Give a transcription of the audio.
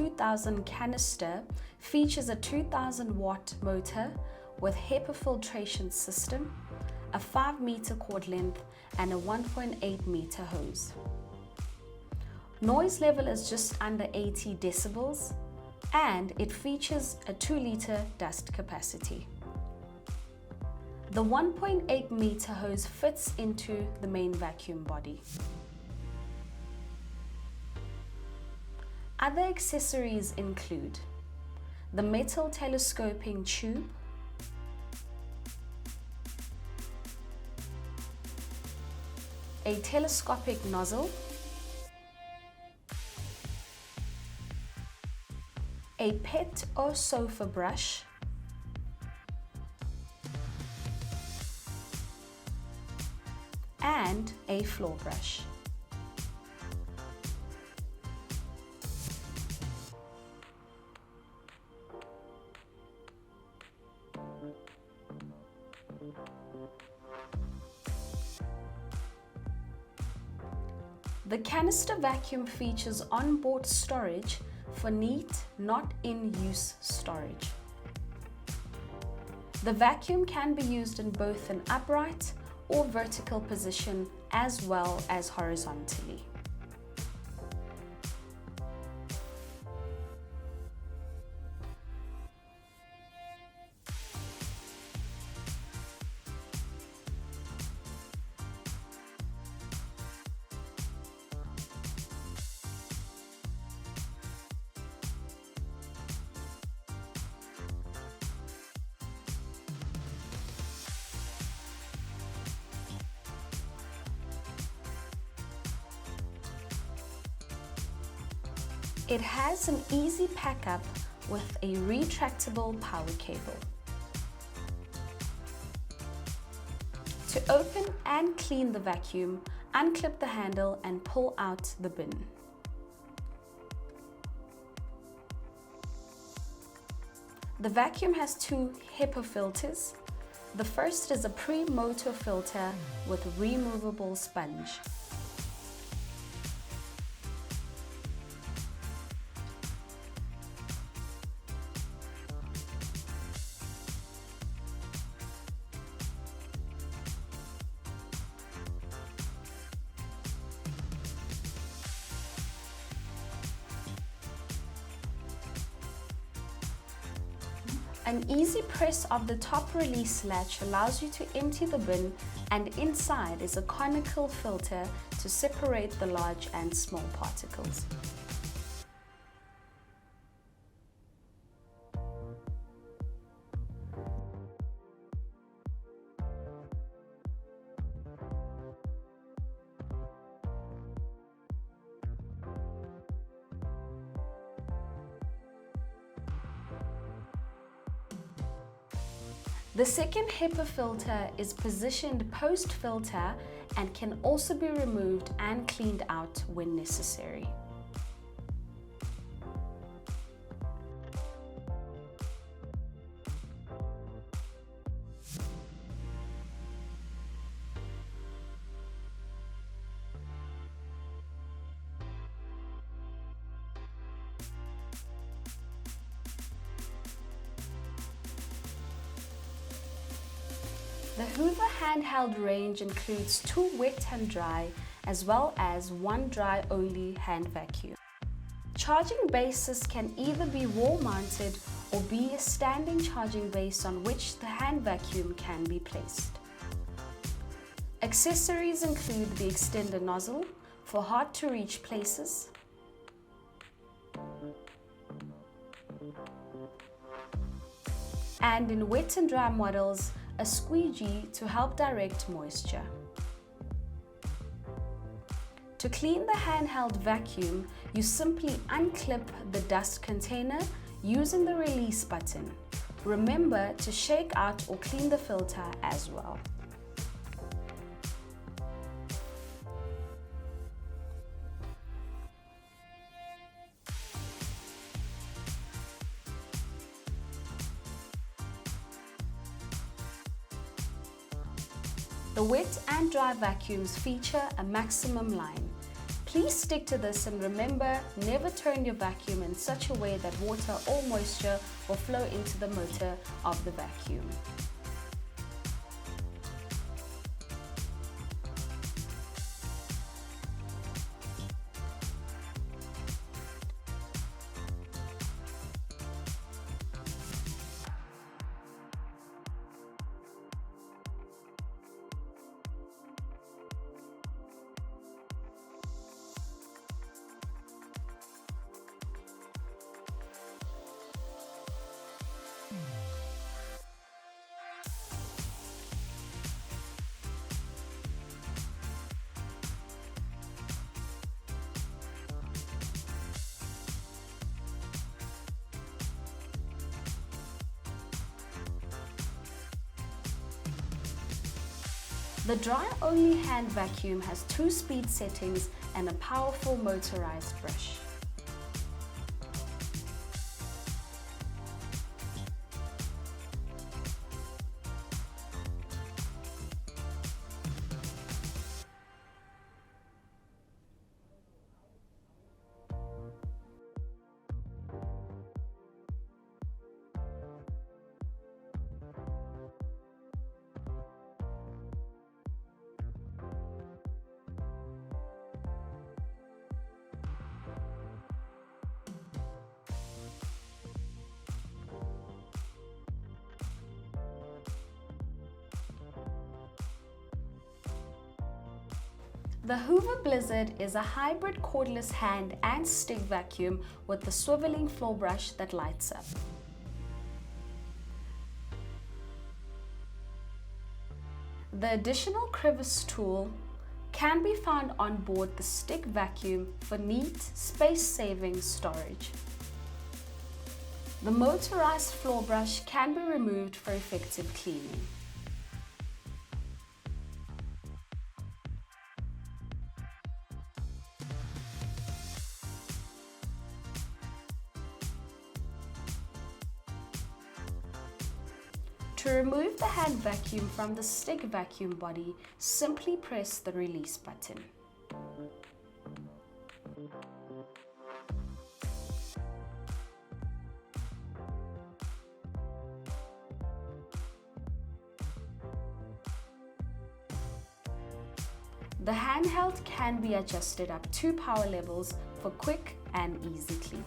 2000 canister features a 2000 watt motor with HEPA filtration system, a 5-meter cord length and a 1.8 meter hose. Noise level is just under 80 decibels and it features a 2-liter dust capacity. The 1.8 meter hose fits into the main vacuum body. Other accessories include the metal telescoping tube, a telescopic nozzle, a pet or sofa brush, and a floor brush. The canister vacuum features onboard storage for neat, not in use storage. The vacuum can be used in both an upright or vertical position as well as horizontally. It has an easy pack-up with a retractable power cable. To open and clean the vacuum, unclip the handle and pull out the bin. The vacuum has 2 HEPA filters. The first is a pre-motor filter with removable sponge. An easy press of the top release latch allows you to empty the bin, and inside is a conical filter to separate the large and small particles. The second HEPA filter is positioned post-filter and can also be removed and cleaned out when necessary. The Hoover handheld range includes 2 wet and dry, as well as 1 dry only hand vacuum. Charging bases can either be wall mounted or be a standing charging base on which the hand vacuum can be placed. Accessories include the extender nozzle for hard to reach places, and in wet and dry models, a squeegee to help direct moisture. To clean the handheld vacuum, you simply unclip the dust container using the release button. Remember to shake out or clean the filter as well. The wet and dry vacuums feature a maximum line. Please stick to this and remember, never turn your vacuum in such a way that water or moisture will flow into the motor of the vacuum. The dry-only hand vacuum has 2 speed settings and a powerful motorized brush. The Hoover Blizzard is a hybrid cordless hand and stick vacuum with the swiveling floor brush that lights up. The additional crevice tool can be found on board the stick vacuum for neat, space-saving storage. The motorized floor brush can be removed for effective cleaning. To remove the hand vacuum from the stick vacuum body, simply press the release button. The handheld can be adjusted up 2 power levels for quick and easy clean.